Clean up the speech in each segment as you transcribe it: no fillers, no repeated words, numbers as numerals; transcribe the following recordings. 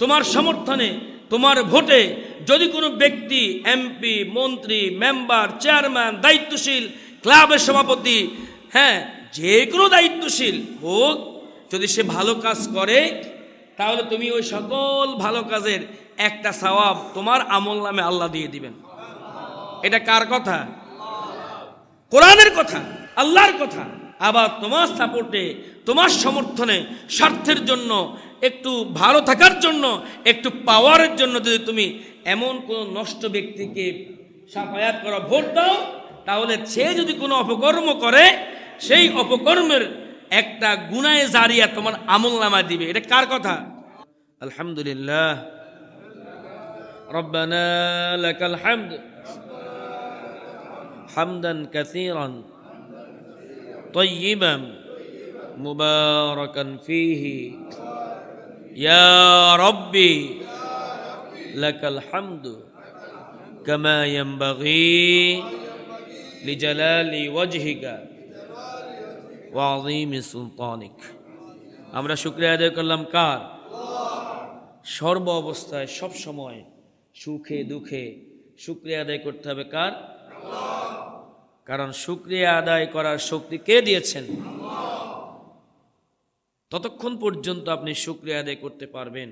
তোমার সমর্থনে, তোমার ভোটে যদি কোনো ব্যক্তি এমপি, মন্ত্রী, মেম্বার, চেয়ারম্যান, দায়িত্বশীল, ক্লাবের সভাপতি, হ্যাঁ, যে কোনো দায়িত্বশীল হোক, যদি সে ভালো কাজ করে, তাহলে তুমি ওই সকল ভালো কাজের একটা সওয়াব তোমার আমলনামে আল্লাহ দিয়ে দিবেন। এটা কার কথা? কোরআনের কথা, আল্লাহর কথা। আবার তোমার সাপোর্টে, তোমার সমর্থনে, স্বার্থের জন্য, একটু ভালো থাকার জন্য, একটু পাওয়ারের জন্য যদি তুমি এমন কোন নষ্ট ব্যক্তিকে সাফায়াত করা, ভোট দাও, তাহলে সে যদি কোনো অপকর্ম করে, সেই অপকর্মের একটা গুনায়ে জারিয়া তোমার আমলনামায় দিবে। এটা কার কথা? আলহামদুলিল্লাহ, রব্বানা লাকাল হামদ হামদান কাসীরান طيبا مباركا فيه يا ربي لك الحمد كما ينبغي لجلال وجهك وعظيم سلطانك। আমরা শুকরিয়া আদায় করলাম কার? সর্ব অবস্থায়, সব সময়, সুখে দুঃখে শুকরিয়া আদায় করতে হবে কার? কারণ শুকরিয়া আদায় করার শক্তি কে দিয়েছেন? ততক্ষণ পর্যন্ত আপনি শুকরিয়া আদায় করতে পারবেন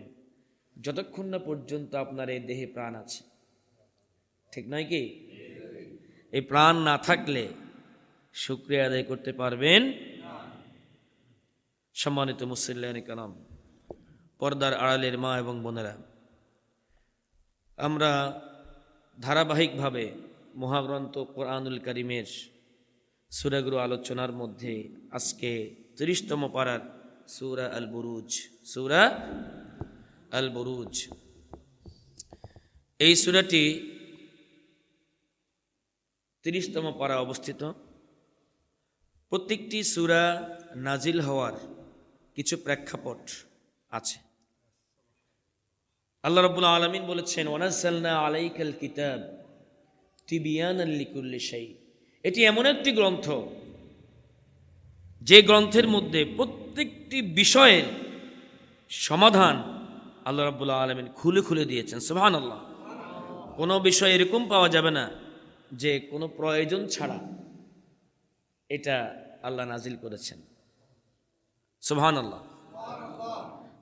যতক্ষণ না পর্যন্ত আপনার এই দেহে প্রাণ আছে, ঠিক নয় কি? এই প্রাণ না থাকলে শুকরিয়া আদায় করতে পারবেন। সম্মানিত মুসল্লিয়ানে কারাম, পর্দার আড়ালের মা এবং বোনেরা, আমরা ধারাবাহিকভাবে মহাগ্রন্থ কোরআনুল কারীমের সূরাগুলো আলোচনার মধ্যে আজকে ৩০তম পারার সূরা আল বুরুজ, সূরা আল বুরুজ, এই সূরাটি ৩০তম পারা অবস্থিত। প্রত্যেকটি সূরা নাজিল হওয়ার কিছু প্রেক্ষাপট আছে। আল্লাহ রাব্বুল আলামিন বলেছেন, ওয়ানাজ্জালনা আলাইকাল কিতাব তিবিয়ানান লিকুল্লি শাই। এটি এমন একটি গ্রন্থ যে গ্রন্থের মধ্যে প্রত্যেকটি বিষয়ের সমাধান আল্লাহ রাব্বুল আলামিন খুলে খুলে দিয়েছেন। সুবহানাল্লাহ। কোনো বিষয় এরকম পাওয়া যাবে না যে কোনো প্রয়োজন ছাড়া এটা আল্লাহ নাজিল করেছেন। সুবহানাল্লাহ।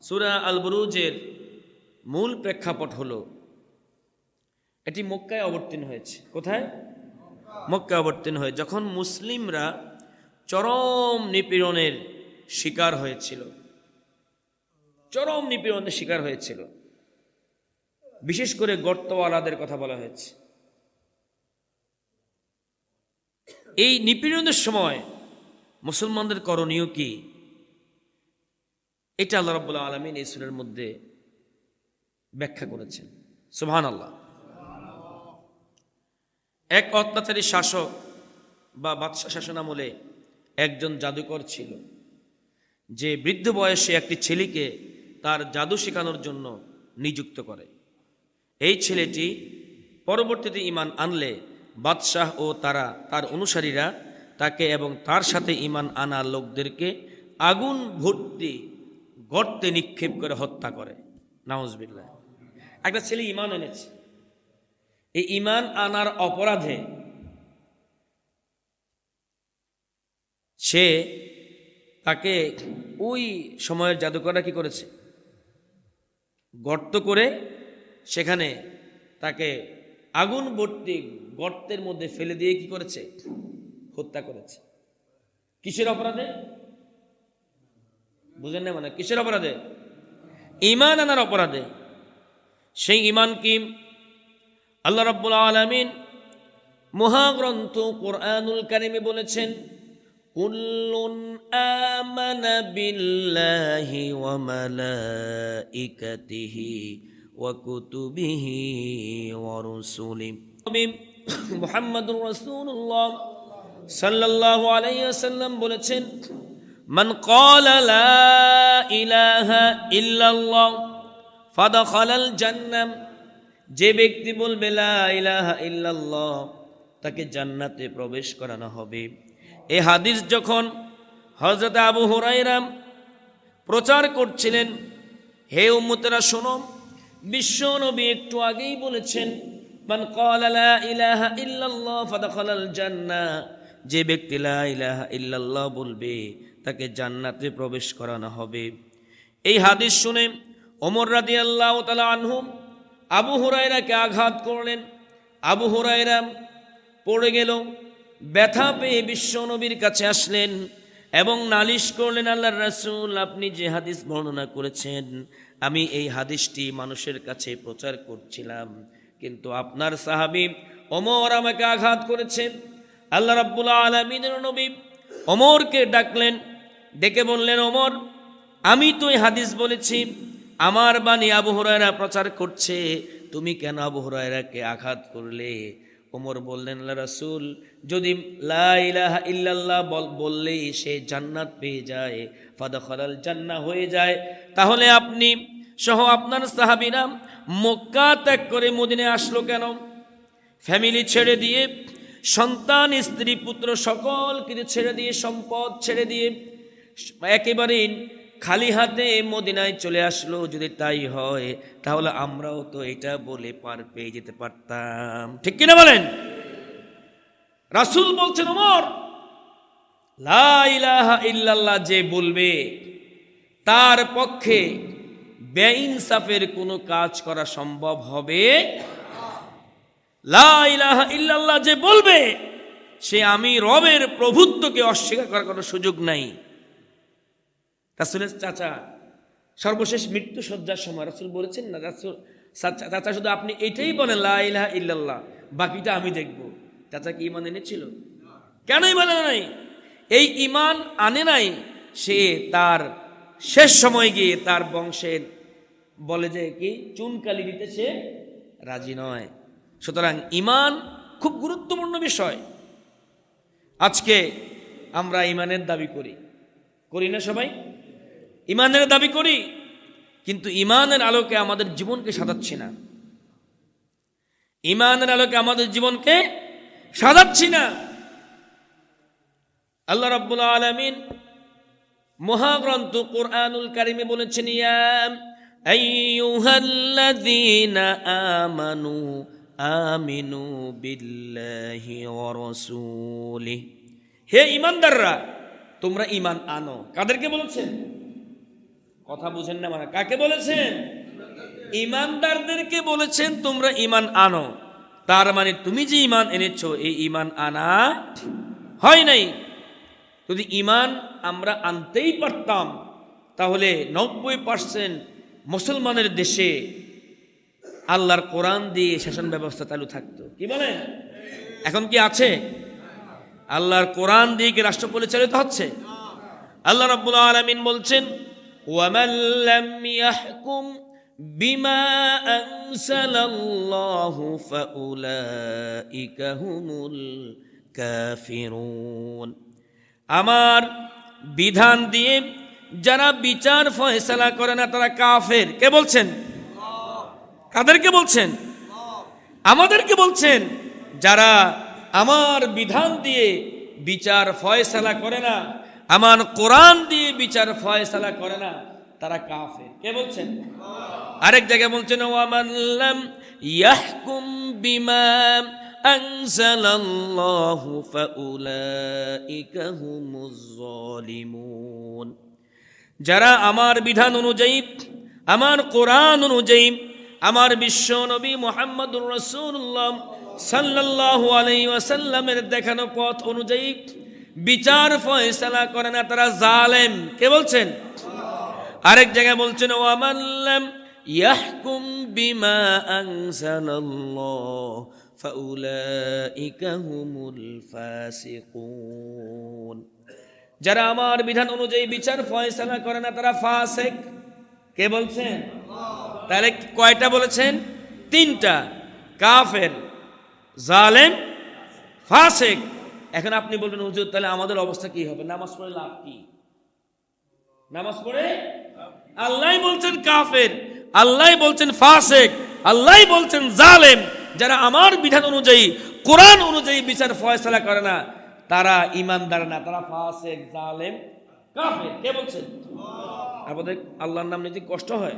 সূরা আল বুরুজের মূল প্রেক্ষাপট হলো, এটি মক্কায় অবতীর্ণ হয়েছে। কোথায়? মক্কায় অবতীর্ণ হয়ে যখন মুসলিমরা চরম নিপীড়নের শিকার হয়েছিল, চরম নিপীড়নের শিকার হয়েছিল, বিশেষ করে গর্তওয়ালাদের কথা বলা হয়েছে। এই নিপীড়নের সময় মুসলমানদের করণীয় কি, এটা আল্লাহ রাব্বুল আলামিন এই সূরার মধ্যে ব্যাখ্যা করেছেন। সুবহানাল্লাহ। এক অত্যাচারী শাসক বা বাদশাহ শাসনামলে একজন জাদুকর ছিল, যে বৃদ্ধ বয়সে একটি ছেলেকে তার জাদু শেখানোর জন্য নিযুক্ত করে। এই ছেলেটি পরবর্তীতে ঈমান আনলে বাদশাহ ও তার অনুসারীরা তাকে এবং তার সাথে ঈমান আনা লোকদেরকে আগুন ভর্তি গর্তে নিক্ষেপ করে হত্যা করে। নাউজুবিল্লাহ। একটা ছেলে ঈমান এনেছে, এই ঈমান আনার অপরাধে তাকে ওই সময়ের জাদুকররা কি করেছে, গর্ত করে সেখানে তাকে আগুন ভর্তি গর্তের মধ্যে ফেলে দিয়ে কি করেছে, হত্যা করেছে। কিসের অপরাধে? বুঝেন না? মানে কিসের অপরাধে? ঈমান আনার অপরাধে। সেই ঈমান কি? আল্লাহ রাব্বুল আলামিন মহাগ্রন্থ কোরআনুল কারীমে বলেছেন, কুল্লুন আমানা বিল্লাহি ওয়া মালাইকাতিহি ওয়া কুতুবিহি ওয়া রুসুলিহি। মুহাম্মাদুর রাসূলুল্লাহ সাল্লাল্লাহু আলাইহি ওয়াসাল্লাম বলেছেন, মান ক্বালা লা ইলাহা ইল্লাল্লাহ ফাদাখালাল জান্নাহ, যে ব্যক্তি বলবে লা ইলাহা ইল্লাল্লাহ, তাকে জান্নাতে প্রবেশ করানো হবে। এই হাদিস যখন হযরত আবু হুরায়রা প্রচার করছিলেন, হে উম্মতেরা শোনো, বিশ্ব নবী একটু আগেই বলেছেন, মান ক্বালা লা ইলাহা ইল্লাল্লাহ ফাদাখালাল জান্নাহ, যে ব্যক্তি লা ইলাহা ইল্লাল্লাহ বলবে তাকে জান্নাতে প্রবেশ করানো হবে। এই হাদিস শুনে ওমর রাদিয়াল্লাহু তাআলা আনহু আবু হুরায়রাকে আঘাত করলেন। আবু হুরায়রা পড়ে গেল, ব্যথা পেয়ে বিশ্ব নবীর কাছে আসলেন এবং নালিশ করলেন, আল্লাহর রাসূল, আপনি যে হাদিস বর্ণনা করেছেন আমি এই হাদিসটি মানুষের কাছে প্রচার করছিলাম, কিন্তু আপনার সাহাবী ওমর আমাকে আঘাত করেছে। আল্লাহ রাব্বুল আলামিনের নবী ওমরকে ডাকলেন, ডেকে বললেন, ওমর, আমি তো এই হাদিস বলেছি, আমার বাণী আবু হুরায়রা প্রচার করছে, তুমি কেন আবু হুরায়রাকে আঘাত করলে? ওমর বললেন, আল্লাহ রাসূল, যদি লা ইলাহা ইল্লাল্লাহ বললেই সে জান্নাত পেয়ে যায়, ফাদাখালাল জান্নাহ হয়ে যায়, তাহলে আপনি সহ আপনার সাহাবীরা মক্কা ত্যাগ করে মদিনায় আসলো কেন? ফ্যামিলি ছেড়ে দিয়ে, সন্তান স্ত্রী পুত্র সকল কিছু ছেড়ে দিয়ে, সম্পদ ছেড়ে দিয়ে একেবারে খালি হাতে মদিনায় চলে আসলো। যদি তাই হয় তাহলে আমরাও তো এটা বলে পার পেয়ে যেতে পারতাম, ঠিক কিনা বলেন? রাসূল বলছেন, ওমর, লা ইলাহা ইল্লাল্লাহ যে বলবে তার পক্ষে বেইনসাফের কোনো কাজ করা সম্ভব হবে। লা ইলাহা ইল্লাল্লাহ যে বলবে সে আমি রবের প্রভুত্বকে অস্বীকার করার কোনো সুযোগ নাই। রাসূলের চাচা সর্বশেষ মৃত্যু শয্যার সময় রাসূল বলেছেন না, রাসূল চাচা শুধু আপনি এটাই বলেন লা ইলাহা ইল্লাল্লাহ, বাকিটা আমি দেখব। চাচা কি ঈমান এনেছিল? কেন ঈমান আনে নাই? এই ঈমান আনে নাই, সে তার শেষ সময় গিয়ে তার বংশের বলে যে কি চুনকালি দিতে সে রাজি নয়। সুতরাং ঈমান খুব গুরুত্বপূর্ণ বিষয়। আজকে আমরা ঈমানের দাবি করি না সবাই? ঈমানের দাবি করি, কিন্তু ঈমানের আলোকে আমাদের জীবনকে সাজাচ্ছি না। ঈমানের আলোকে আমাদের জীবনকে সাজাচ্ছি না। আল্লাহ রাব্বুল আলামিন মহাগ্রন্থ কুরআনুল কারীমে বলেছেন, ইয়া আইয়ুহাল্লাযীনা আমানু আমিনু বিল্লাহি ওয়া রাসূলিহি, হে ঈমানদাররা তোমরা ঈমান আনো। কাদেরকে বলেছেন? কথা বুঝেন না মানে, কাকে বলেছেন? ঈমানদারদেরকে বলেছেন তোমরা ঈমান আনো। তার মানে তুমি যে ঈমান এনেছো এই ঈমান আনা হয় নাই। যদি ঈমান আমরা আনতেই পারতাম তাহলে 90% মুসলমানের দেশে আল্লাহর কোরআন দিয়ে শাসন ব্যবস্থা চালু থাকতো। কি বলেন? এখন কি আছে? আল্লাহর কোরআন দিয়ে কি রাষ্ট্র পরিচালিত হচ্ছে? আল্লাহ রাব্বুল আলামিন বলছেন, ওয়ামান লাম ইয়াহকুম বিমা আনজালাল্লাহু ফাউলাইকা হুমুল কাফিরুন, আমার বিধান দিয়ে যারা বিচার ফয়সালা করে না তারা কাফের। কে বলছেন? কাদেরকে বলছেন? আমাদেরকে বলছেন। যারা আমার বিধান দিয়ে বিচার ফয়সালা করে না, আমার কোরআন দিয়ে বিচার ফয়সালা করে না, তারা কাফের। কে বলছেন? আরেক জায়গায় বলছেন, ওয়ামান লাম ইয়াহকুম বিমা আনজালাল্লাহু ফাউলাইকা হুমুজ জালিমুন, যারা আমার বিধান অনুযায়ী, আমার কোরআন অনুযায়ী, আমার বিশ্ব নবী মুহাম্মদুর রাসূলুল্লাহ সাল্লাল্লাহু আলাইহি ওয়াসাল্লামের দেখানো পথ অনুযায়ী বিচার ফয়সালা করে না, তারা জালেম। কে বলছেন? আরেক জায়গায় বলছেন, ওয়ামান লাম ইয়াহকুম বিমা আনজালাল্লাহ ফাউলাইকা হুমুল ফাসিকুন, যারা আমার বিধান অনুযায়ী বিচার ফয়সালা করে না তারা ফাসিক। কে বলছেন? তাহলে কয়টা বলেছেন? তিনটা, কাফের, জালেম, ফাসিক। এখন আপনি বলবেন, হুজুর তাহলে আমাদের অবস্থা কি হবে? নামাজ পড়ে লাভ কি? নামাজ পড়ে আল্লাহ বলছেন কাফের, আল্লাহ বলছেন ফাসিক, আল্লাহ বলছেন জালেম। যারা আমার বিধান অনুযায়ী, কোরআন অনুযায়ী বিচার ফয়সালা করে না তারা ঈমানদার না, তারা ফাসিক, জালেম, কাফের। কে বলছেন? আমাদের আল্লাহর নাম নিতে কষ্ট হয়?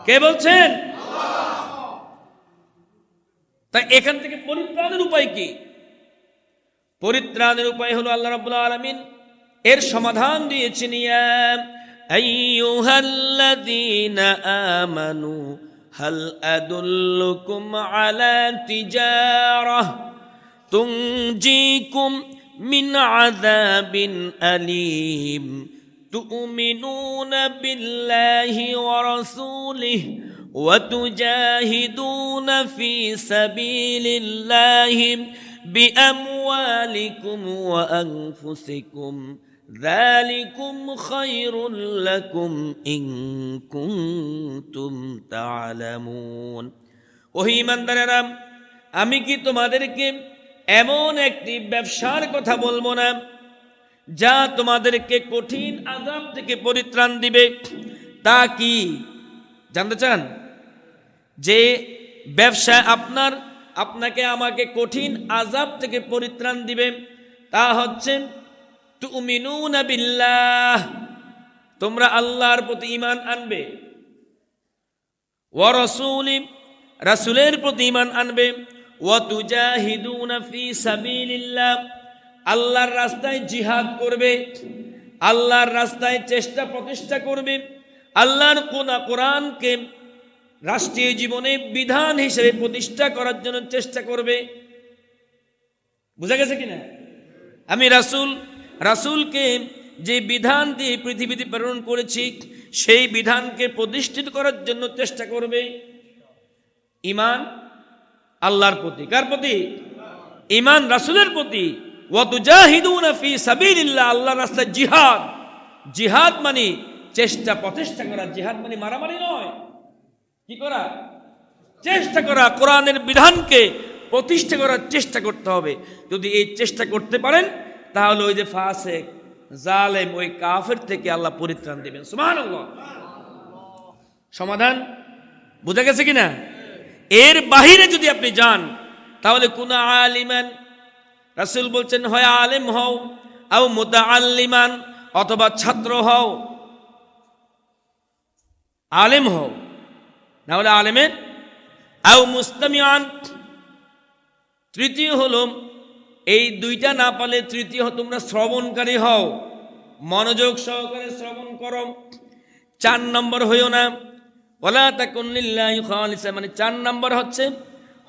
কে বলছেন? তাই এখান থেকে পরিত্রাণের উপায় কি? পরিত্রাণের উপায় হলো আল্লাহ রাব্বুল আলামিন এর সমাধান দিয়েছেন, ইয়া আইয়ুহাল্লাযীনা আমানু হাল আদুল্লুকুম আলা তিজারাহ তুনজিকুম মিন আযাবিন আলীম তুমিনুনা বিল্লাহি ওয়া রাসূলিহি ওয়া তুজাহিদুনা ফি সাবিলিল্লাহি বিআমওয়ালিকুম ওয়া আনফুসিকুম যালিকুম খায়রুল লাকুম ইন কুনতুম তা'লামুন। ও ঈমানদারেরা, আমি কি তোমাদেরকে এমন একটি ব্যবসার কথা বলবো না যা তোমাদেরকে কঠিন আযাব থেকে পরিত্রাণ দিবে? তা কি জানতে চান? যে ব্যবসা আপনাকে আমাকে কঠিন আযাব থেকে পরিত্রাণ দিবে, তা হচ্ছে তুমিনুনা বিল্লাহ, তোমরা আল্লাহর প্রতি ঈমান আনবে, ওয়া রাসূলি, রাসূলের প্রতি ঈমান আনবে, ওয়া তুজাহিদুনা ফি সাবিলিল্লাহ, আল্লাহর রাস্তায় জিহাদ করবে, আল্লাহর রাস্তায় চেষ্টা প্রতিষ্ঠা করবে, আল্লাহর কোরআনকে রাষ্ট্রীয় জীবনে বিধান হিসেবে প্রতিষ্ঠা করার জন্য চেষ্টা করবে। বুঝা গেছে কিনা? আমি রাসূলকে যে বিধান দিয়ে পৃথিবীতে প্রেরণ করেছি সেই বিধানকে প্রতিষ্ঠিত করার জন্য চেষ্টা করবে। ঈমান আল্লাহর প্রতি, কার প্রতি? ঈমান রাসূলের প্রতি। ওয়া তুজাহিদুনা ফি সাবিলিল্লাহ, আল্লাহর রাস্তায় জিহাদ। জিহাদ মানে চেষ্টা প্রতিষ্ঠা করা, জিহাদ মানে মারামারি নয়। কি করা? চেষ্টা করা, কোরআনের বিধানকে প্রতিষ্ঠা করার চেষ্টা করতে হবে। যদি এই চেষ্টা করতে পারেন তাহলে ওই যে ফাসিক জালেম ওই কাফের থেকে আল্লাহ পরিত্রাণ দিবেন। সুবহানাল্লাহ। সমাধান বুঝা গেছে কিনা? এর বাহিরে যদি আপনি যান তাহলে কোন আলিমান, রাসূল বলছেন হয় আলেম হও, আও মুতাআল্লিমান, অথবা ছাত্র হও। আলেম হও, না হলে আলেমের, আও মুস্তামিআন। তৃতীয় হলো এই দুইটা না পালে তৃতীয় তোমরা শ্রবণকারী হও, মনোযোগ সহকারে শ্রবণ করো। 4 নম্বর হইও না, ওয়ালা তাকুন লিল্লাহি খালিসা, মানে 4 নম্বর হচ্ছে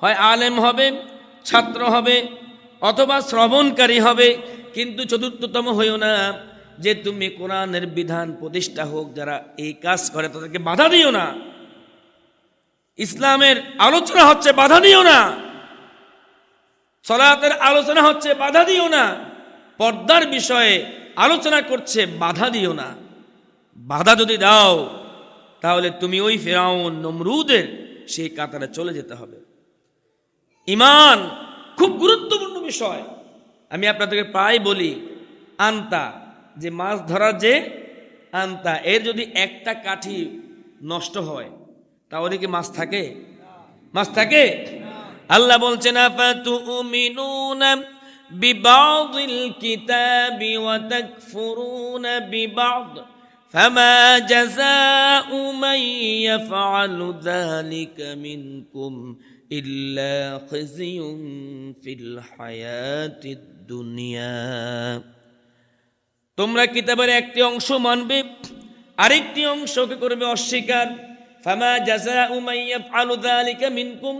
হয় আলেম হবে, ছাত্র হবে, অথবা শ্রবণকারী হবে। কিন্তু চতুর্থতম হইও না যে তুমি কোরআনের বিধান প্রতিষ্ঠা হোক, যারা এই কাজ করে তাদেরকে বাধা দিও না। ইসলামের আলোচনা হচ্ছে, বাধা দিও না। সালাতের আলোচনা হচ্ছে, বাধা দিও না। পর্দার বিষয়ে আলোচনা করছে, বাধা দিও না। বাধা যদি দাও তাহলে তুমি ওই ফিরাউন নমরুদের সেই কাতারে চলে যেতে হবে। ঈমান খুব গুরুত্বপূর্ণ বিষয়। আমি আপনাদেরকে প্রায় বলি, আন্তা, যে মাছ ধরার যে আন্তা, এর যদি একটা কাঠি নষ্ট হয় তাহলে কি মাছ থাকে? মাছ থাকে? আল্লাহ বলছেন আফাতুমিনুনা বিবাযিল কিতাবি ওয়া তাকফুরুনা বিবায ফামা জাযাউ মান ইয়াফআলু যালিকা মিনকুম ইল্লা খিযুন ফিল হায়াতিদ দুনিয়া। তোমরা কিতাবের একটি অংশ মানবে, আরেকটি অংশকে করবে অস্বীকার। ফামা জাযাউ মান ইয়াফআলু যালিকা মিনকুম,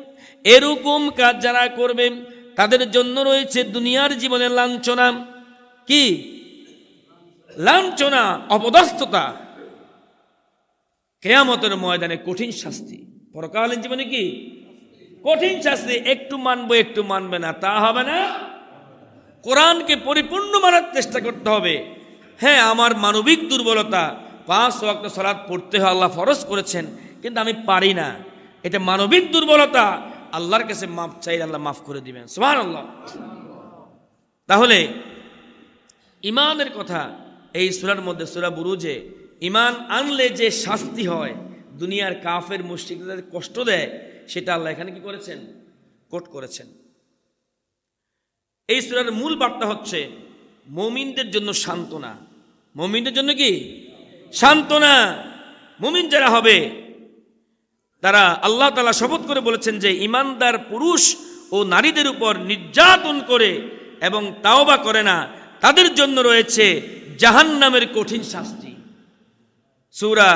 এরকম কাজ যারা করবে তাদের জন্য রয়েছে দুনিয়ার জীবনে লাঞ্ছনা। কি লাঞ্ছনা? অপদস্থতা। কিয়ামতের ময়দানে কঠিন শাস্তি। পরকালীন জীবনে কি কঠিন শাস্তি। একটু মানবো একটু মানবে না, তা হবে না। কোরআনকে পরিপূর্ণ মানার চেষ্টা করতে হবে। হ্যাঁ, আমার মানবিক দুর্বলতা, 5 ওয়াক্ত সালাত পড়তে হয়, আল্লাহ ফরজ করেছেন, কিন্তু আমি পারি না, এটা মানবিক দুর্বলতা। আল্লাহর কাছে মাফ চাইলে আল্লাহ মাফ করে দিবেন। সুবহানাল্লাহ। তাহলে ঈমানের কথা এই সূরার মধ্যে, সূরা বুরুজে, ঈমান আনলে যে শাস্তি হয়, দুনিয়ার কাফের মুশরিকদের কষ্ট দেয়, সেটা আল্লাহ এখানে কি করেছেন? কোট করেছেন। এই সূরার মূল বার্তা হচ্ছে মুমিনদের জন্য সান্ত্বনা। মুমিনদের জন্য কি সান্ত্বনা? মুমিন যারা হবে তারা, আল্লাহ তাআলা শপথ করে বলেছেন যে ঈমানদার পুরুষ ও নারীদের উপর নির্যাতন করে এবং তাওবা করে না, তাদের জন্য রয়েছে জাহান্নামের কঠিন শাস্তি। সূরা,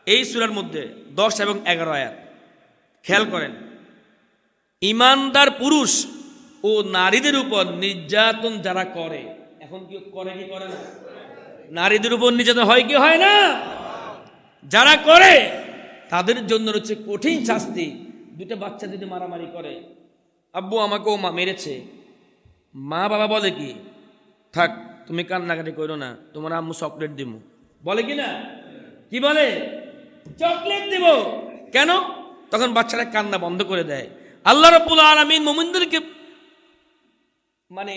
এই সূরার মধ্যে 10 এবং 11 আয়াত খেয়াল করেন। ঈমানদার পুরুষ ও নারীদের উপর নির্যাতন যারা করে, এখন কি করে কি করে না? নারীদের উপর নির্যাতন হয় কি হয় না? যারা করে তাদের জন্য রয়েছে কঠিন শাস্তি। দুটো বাচ্চা যদি মারামারি করে, আব্বু আমাকেও মেরেছে, মা বাবা বলে কি, থাক তুমি কান্নাকাটি করো না, তোমার আম্মু চকলেট দিব, বলে কি না? কি বলে? চকলেট দিব। কেন? তখন বাচ্চারা কান্না বন্ধ করে দেয়। আল্লাহ রাব্বুল আলামিন মুমিনদেরকে মানে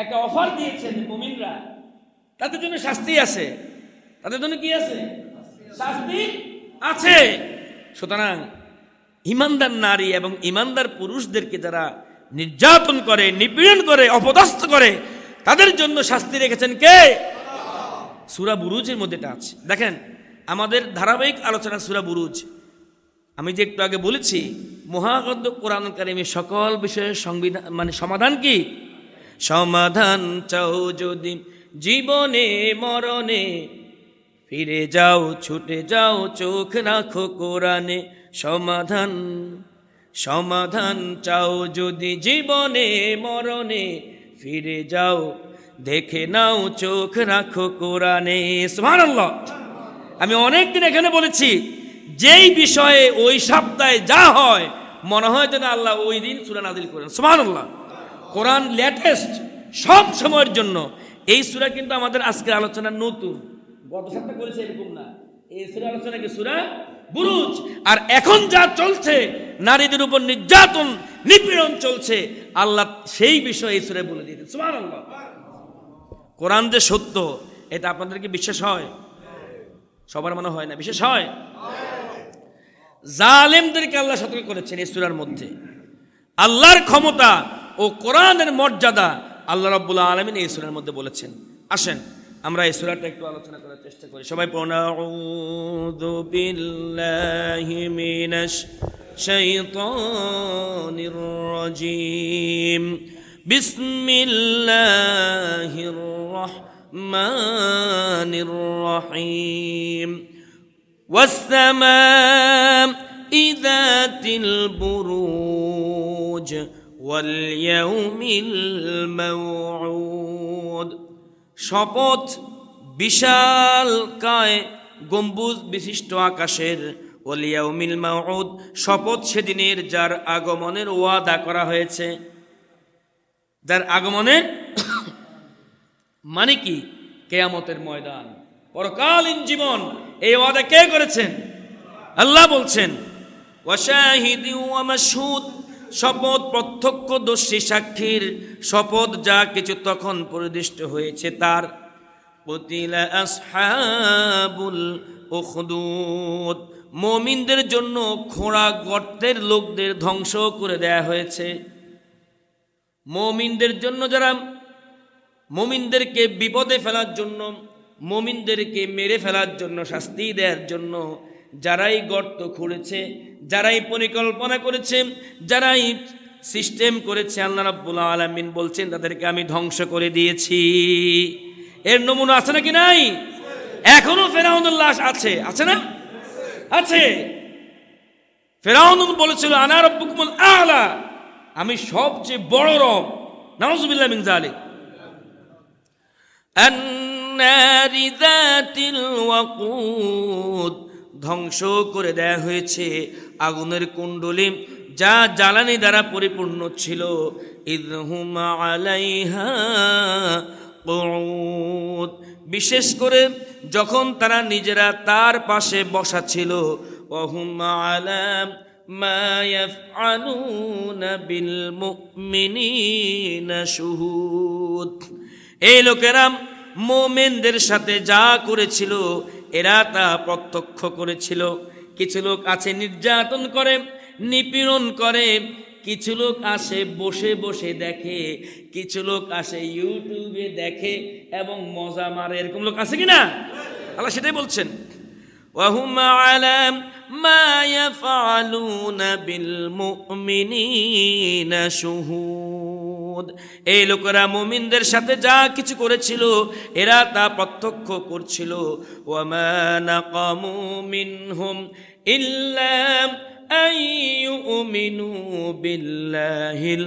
একটা অফার দিয়েছেন, মুমিনরা তাদের জন্য শাস্তি আছে, তাদের জন্য কি আছে? শাস্তি আছে। সুতরাং ঈমানদার নারী এবং ঈমানদার পুরুষদেরকে যারা নির্যাতন করে, নিপীড়ন করে, অপদস্থ করে, তাদের জন্য শাস্তি রেখেছেন কে? সূরা বুরুজের মধ্যে এটা আছে। দেখেন আমাদের ধারাবাহিক আলোচনা সূরা বুরুজ, আমি যে একটু আগে বলেছি, মহাগ্রন্থ কোরআন কারীমের সকল বিষয়ের সংবিধান মানে সমাধান কি? সমাধান চাও যদি জীবনে মরণে, ফিরে যাও ছুটে যাও চোখ রাখো কোরআনে। সমাধান সমাধান চাও যদি জীবনে মরণে, ফিরে যাও দেখে নাও চোখ রাখো কোরআনে। সুবহানাল্লাহ। আমি অনেকদিন এখানে বলেছি, যেই বিষয়ে ওই সপ্তাহে যা হয় মনে হয় যেন আল্লাহ ওই দিন সূরা নাযিল করেন। সুবহানাল্লাহ। কোরআন লেটেস্ট সব সময়ের জন্য। এই সূরা কিন্তু আমাদের আজকের আলোচনা নতুন, গত সপ্তাহে করেছে এরকম না। এই সূরা আলোচনা কি সূরা বুরুজ। আর এখন যা চলছে, নারীদের উপর নির্যাতন নিপীড়ন চলছে, আল্লাহ সেই বিষয়ে এই সূরায় বলে দিয়েছেন। সুবহানাল্লাহ। কোরআন যে সত্য, এটা আপনাদের কি বিশ্বাস হয়? সবার মনে হয় না, বিশ্বাস হয়? জালেমদেরকে আল্লাহ সতর্ক করেছেন এই সূরার মধ্যে। আল্লাহর ক্ষমতা ও কোরআনের মর্যাদা আল্লাহ রাব্বুল আলামিন এই সূরার মধ্যে বলেছেন। আসেন আমরা এই সূরাটা একটু আলোচনা করার চেষ্টা করি। সবাই পড়ুন, আউযু বিল্লাহি মিনাশ শাইতানির রাজীম, বিসমিল্লাহির রাহমানির রহিম, ওয়াস-সামা'i যাতিল বুরুজ ওয়াল ইয়াউমিল মাউউদ। শপথ বিশাল কায় গম্বুজ বিশিষ্ট আকাশের, ওয়াল ইয়াউমিল মাউউদ, শপথ সেদিনের যার আগমনের ওয়াদা করা হয়েছে। যার আগমনের মানে কি? কিয়ামতের ময়দান, পরকালীন জীবন। এই ওয়াদা কে করেছেন? আল্লাহ বলছেন, ওয়া শাহিদি ওয়া মাশহুদ, শপথ প্রত্যক্ষদর্শী সাক্ষীর, শপথ যা কিছু তখন পরিদৃষ্ট হয়েছে তার। কুতিলা আসহাবুল উখদুদ, মুমিনদের জন্য খোঁড়া গর্তের লোকদের ধ্বংস করে দেয়া হয়েছে। মুমিনদের জন্য, যারা মুমিনদেরকে বিপদে ফেলার জন্য, মুমিনদেরকে মেরে ফেলার জন্য, শাস্তি দেওয়ার জন্য যারাই গর্ত খুঁড়েছে, যারাই পরিকল্পনা করেছে, যারাই সিস্টেম করেছে, আল্লাহ রাব্বুল আলামিন বলছেন তাদেরকে আমি ধ্বংস করে দিয়েছি। এর নমুনা আছে নাকি নাই? এখনো ফেরাউনের লাশ আছে, আছে না? আছে। ফেরাউন বলেছিল আনা রাব্বুকুমুল আ'লা, আমি সবচেয়ে বড় রব। নাউযুবিল্লাহি মিন যালিক। আন-নারি যাতিল ওয়াকুদ, ধ্বংস করে দেয়া হয়েছে আগুনের কুণ্ডলী যা জ্বালানি দ্বারা পরিপূর্ণ ছিল। ইযহুম আলাইহা কুউদ, বিশেষ করে যখন তারা নিজেরা তার পাশে বসা ছিল। ওয়াহুম আলা মা ইয়াফআলুনা বিল মুমিনিনা শুহুদ, এই লোকেরা মুমিনদের সাথে যা করেছিল এরা তা প্রত্যক্ষ করেছিল। কিছু লোক আছে নির্যাতন করে, নিপীড়ন করে, কিছু লোক আসে বসে বসে দেখে, কিছু লোক আসে ইউটিউবে দেখে এবং মজা মারে। এরকম লোক আছে কিনা? আল্লাহ সেটাই বলছেন, وهم على ما يفعلون بالمؤمنين شهود। এই লোকেরা মুমিনদের সাথে যা কিছু করেছিল এরা তা প্রত্যক্ষ করছিল। ওয়ামা নাকামু মিনহুম ইল্লা আন ইউমিনু বিল্লাহিল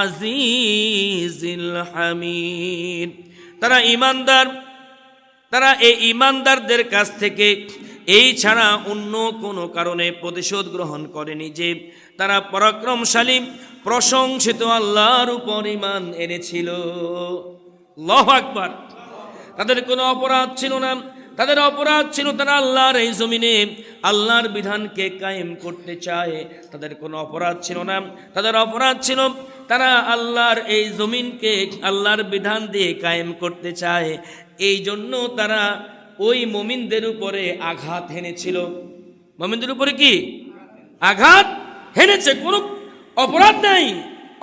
আজিজিল হামিদ। তারা ঈমানদার, তারা এই ঈমানদারদের কাছ থেকে এই ছাড়া অন্য কোনো কারণে প্রতিশোধ গ্রহণ করেনি যে তারা পরাক্রমশালী প্রশংসিত আল্লাহর উপর ঈমান এনেছিল। আল্লাহু আকবার। তাদের কোনো অপরাধ ছিল না, তাদের অপরাধ ছিল তারা আল্লাহর এই জমিনে আল্লাহর বিধানকে কায়েম করতে চায়। তাদের কোনো অপরাধ ছিল না, তাদের অপরাধ ছিল তারা আল্লাহর এই জমিনকে আল্লাহর বিধান দিয়ে কায়েম করতে চায়। এই জন্য তারা ওই মুমিনদের উপরে আঘাত হেনেছিল। মুমিনদের উপরে কি আঘাত হেনেছে? কোনো অপরাধ নাই,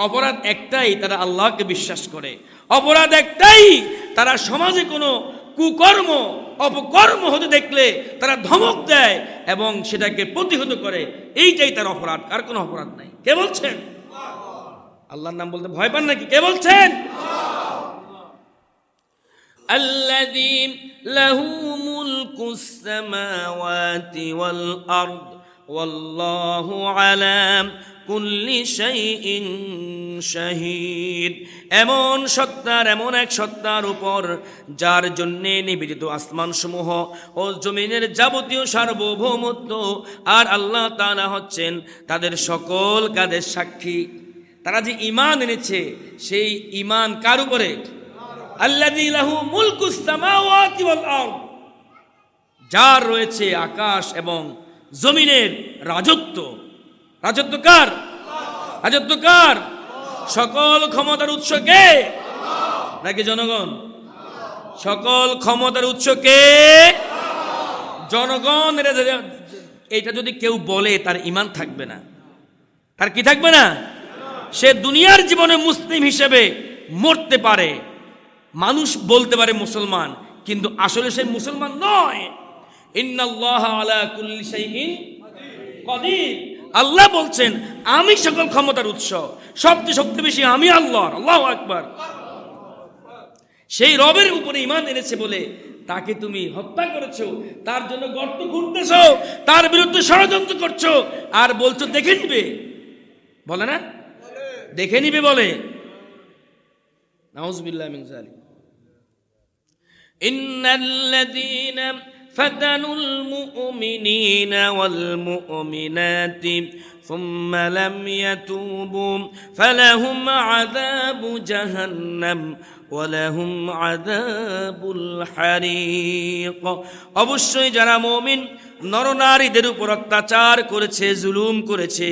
অপরাধ একটাই, তারা আল্লাহকে বিশ্বাস করে। অপরাধ একটাই, তারা সমাজে কোনো কুকর্ম অপকর্ম হতে দেখলে তারা ধমক দেয় এবং সেটাকে প্রতিহত করে। এইটাই তার অপরাধ, আর কোনো অপরাধ নাই। কে বলছেন? আল্লাহর নাম বলতে ভয় পান নাকি? কে বলছেন? الذي له ملك السماوات والأرض والله على كل شيء شهيد। এমন সত্তার, এমন এক সত্তার উপর যার জন্যে নিবেদিত আসমান সমূহ ও জমিনের যাবতীয় সার্বভৌমত্ব, আর আল্লাহ তাআলা হচ্ছেন তাদের সকল কাজের সাক্ষী। তারা যে ঈমান এনেছে সেই ঈমান কার উপরে? আল্লাযী লাহু মুলকুস সামাওয়াতি ওয়াল আরদ, যার রয়েছে আকাশ এবং জমিনের রাজত্ব। রাজত্ব কার? রাজত্ব কার? সকল ক্ষমতার উৎস কে? নাকি জনগণ? সকল ক্ষমতার উৎস কে? জনগণ। এটা যদি কেউ বলে তার ঈমান থাকবে না। তার কি থাকবে না? সে দুনিয়ার জীবনে মুসলিম হিসেবে মরতে পারে, মানুষ বলতে পারে মুসলমান, কিন্তু আসলে সে মুসলমান নয়। ইন্নাল্লাহা আলা কুল্লি শাইইন কাদির। আল্লাহ বলছেন আমি সকল ক্ষমতার উৎস, সবচেয়ে শক্তিবেশী আমি আল্লাহ। আল্লাহু আকবার। সেই রবের উপরে ঈমান এনেছে বলে তাকে তুমি হত্যা করেছো, তার জন্য গর্ত খুঁড়তেছো, তার বিরুদ্ধে ষড়যন্ত্র করছো, আর বলছো দেখে নিবে। বলে না? দেখে নিবে বলে। নাউযুবিল্লাহি মিন যালিক। ইন্নাল্লাযীনা ফাতানুল মুমিনিনা ওয়াল মুমিনাতি সুম্মা লাম ইয়াতুবু ফালাহুম আযাবু জাহান্নাম ওয়া লাহুম আযাবুল হারিক। অবশ্যই যারা মুমিন নরনারীদের উপর অত্যাচার করেছে, জুলুম করেছে,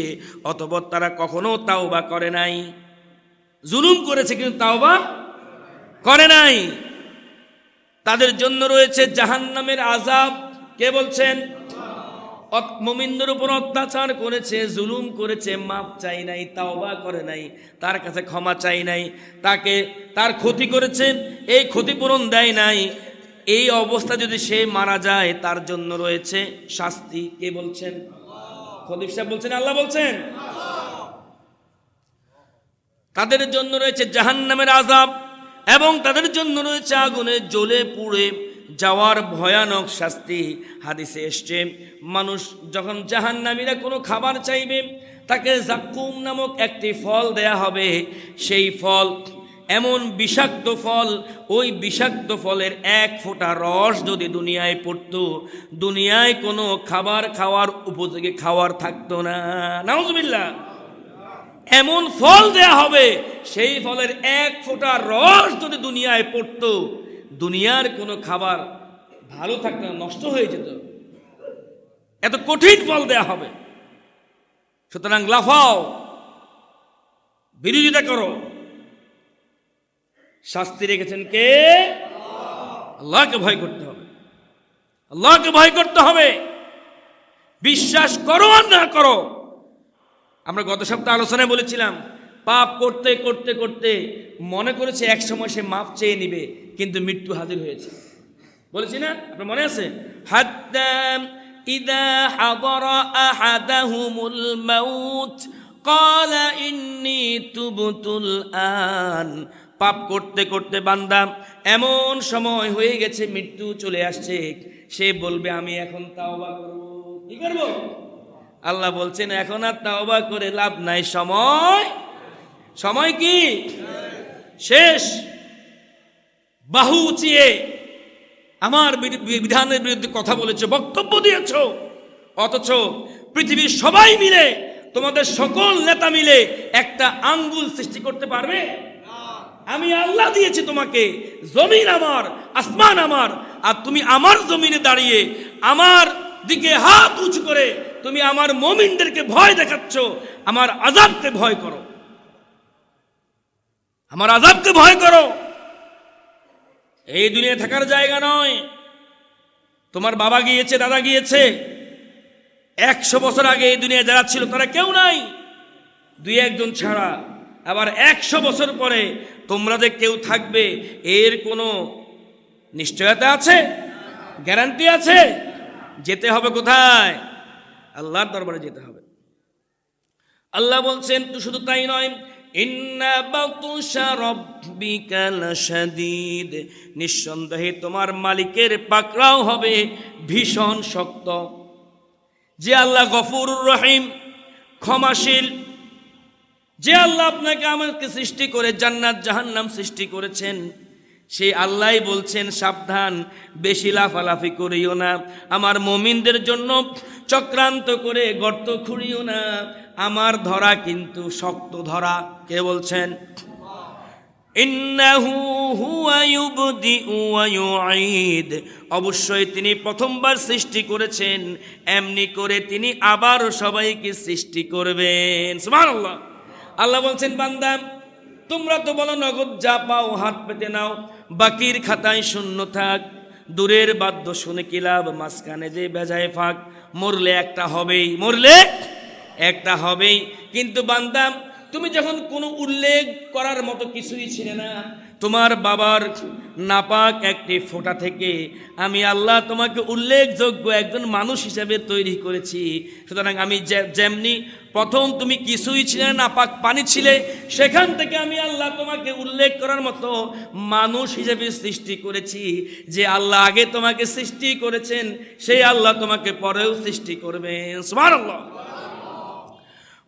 অতঃপর তারা কখনো তাওবা করে নাই। জুলুম করেছে কিন্তু তাওবা করে নাই, তাদের জন্য রয়েছে জাহান্নামের আযাব। কে বলছেন? মুমিনদের উপর অত্যাচার করেছে, জুলুম করেছে, মাপ চাই নাই, তাওবা করে নাই, তার কাছে ক্ষমা চাই নাই, তাকে তার ক্ষতি করেছে, এই ক্ষতিপূরণ দেয় নাই, এই অবস্থা যদি সে মারা যায় তার জন্য রয়েছে শাস্তি। কে বলছেন? খতিব সাহেব বলছেন, আল্লাহ বলছেন। তাদের জন্য রয়েছে জাহান্নামের আযাব এবং তাদের জন্য রয়েছে আগুনে জ্বলে পুড়ে যাওয়ার ভয়ানক শাস্তি। হাদিসে এসছে, মানুষ যখন জাহান্নামীরা কোনো খাবার চাইবে তাকে জাক্কুম নামক একটি ফল দেয়া হবে। সেই ফল এমন বিষাক্ত ফল, ওই বিষাক্ত ফলের এক ফোঁটা রস যদি দুনিয়ায় পড়তো, দুনিয়ায় কোনো খাবার খাওয়ার উপযোগী খাবার থাকতো না। নাউজুবিল্লাহ। এমন ফল দেয়া হবে, সেই ফলের এক ফোঁটা রস যদি দুনিয়ায় পড়তো, দুনিয়ার কোনো খাবার ভালো থাকতো না, নষ্ট হয়ে যেত। এত কঠিন ফল দেয়া হবে। সুতরাং লাফাও, বিরোধিতা করো। শাস্তি রেখেছেন কে? আল্লাহকে ভয় করতে হবে, আল্লাহকে ভয় করতে হবে। বিশ্বাস করো আর না করো, আমরা গত সপ্তাহে আলোচনায় বলেছিলাম, পাপ করতে করতে করতে মনে করেছে এক সময় সে মাফ চেয়ে নিবে, কিন্তু মৃত্যু হাজির হয়েছে। বলেছি না? আপনার মনে আছে? হাত্তা ইযা হাদারা আহাদাহুমুল মাউত ক্বালা ইন্নী তুবতুল আন। পাপ করতে করতে বান্দা এমন সময় হয়ে গেছে, মৃত্যু চলে আসছে, সে বলবে আমি এখন তাওবা করব। কি করব? আল্লাহ বলছেন এখন আর তাওবা করে লাভ নাই, সময় কি শেষ। বাহু উঁচিয়ে আমার বিধানের বিরুদ্ধে কথা বলেছো, বক্তব্য দিয়েছো, অথচ পৃথিবীর সবাই মিলে, তোমাদের সকল নেতা মিলে একটা আঙ্গুল সৃষ্টি করতে পারবে? আমি আল্লাহ দিয়েছি তোমাকে, জমিন আমার, আসমান আমার, আর তুমি আমার জমিনে দাঁড়িয়ে আমার দিকে হাত উঁচু করে তুমি আমার মুমিনদেরকে ভয় দেখাচ্ছ। আমার আযাবকে ভয় করো, আমার আযাবকে ভয় করো। এই দুনিয়া থাকার জায়গা নয়। তোমার বাবা গিয়েছে, দাদা গিয়েছে, 100 বছর আগে এই দুনিয়া যারা ছিল তারা কেউ নাই, 2-1 জন ছাড়া। আবার 100 বছর পরে তোমরা যে কেউ থাকবে এর কোনো নিশ্চয়তা আছে? গ্যারান্টি আছে? যেতে হবে কোথায়? আল্লাহর দরবারে যেতে হবে। আল্লাহ বলছেন তো শুধু তাই নয়, ইন্না বাতুশা রাব্বিকা লাশাদীদ, নিঃসন্দেহে তোমার মালিকের পাকড়াও হবে ভীষণ শক্ত। যে আল্লাহ গফুরুর রহিম, ক্ষমাশীল, যে আল্লাহ আপনাকে আমাকে সৃষ্টি করে জান্নাত জাহান্নাম সৃষ্টি করেছেন, সেই আল্লাহই বলছেন সাবধান, বেশি লাফালাফি করিও না, আমার মুমিনদের জন্য চক্রান্ত করে গর্ত খুঁড়িও না, আমার ধরা কিন্তু শক্ত ধরা। কে বলছেন? ইন্নাহু হুয়া ইউবদিউ ওয়া ইউঈদ, অবশ্যই তিনি প্রথমবার সৃষ্টি করেছেন, এমনি করে তিনি আবারও সবাইকে সৃষ্টি করবেন। সুবহানাল্লাহ। আল্লাহ বলছেন বান্দা তোমরা তো বলো নগদ যা পাও হাত পেতে নাও, বাকির খাতায় শূন্য থাক। দূরের বাদ্য শুনে কি লাভ, মাঝখানে যে বেজায় ফাঁক। মরলে একটা হবেই। কিন্তু বান্দা তুমি যখন কোনো উল্লেখ করার মতো কিছুই ছিলে না, তোমার বাবার নাপাক একটি ফোঁটা থেকে আমি আল্লাহ তোমাকে উল্লেখযোগ্য একজন মানুষ হিসেবে তৈরি করেছি। সুতরাং আমি যেমনি প্রথম তুমি কিছুই ছিলে, নাপাক পানি ছিলে, সেখান থেকে আমি আল্লাহ তোমাকে উল্লেখ করার মতো মানুষ হিসেবে সৃষ্টি করেছি। যে আল্লাহ আগে তোমাকে সৃষ্টি করেছেন সেই আল্লাহ তোমাকে পরেও সৃষ্টি করবেন। সুবহানাল্লাহ।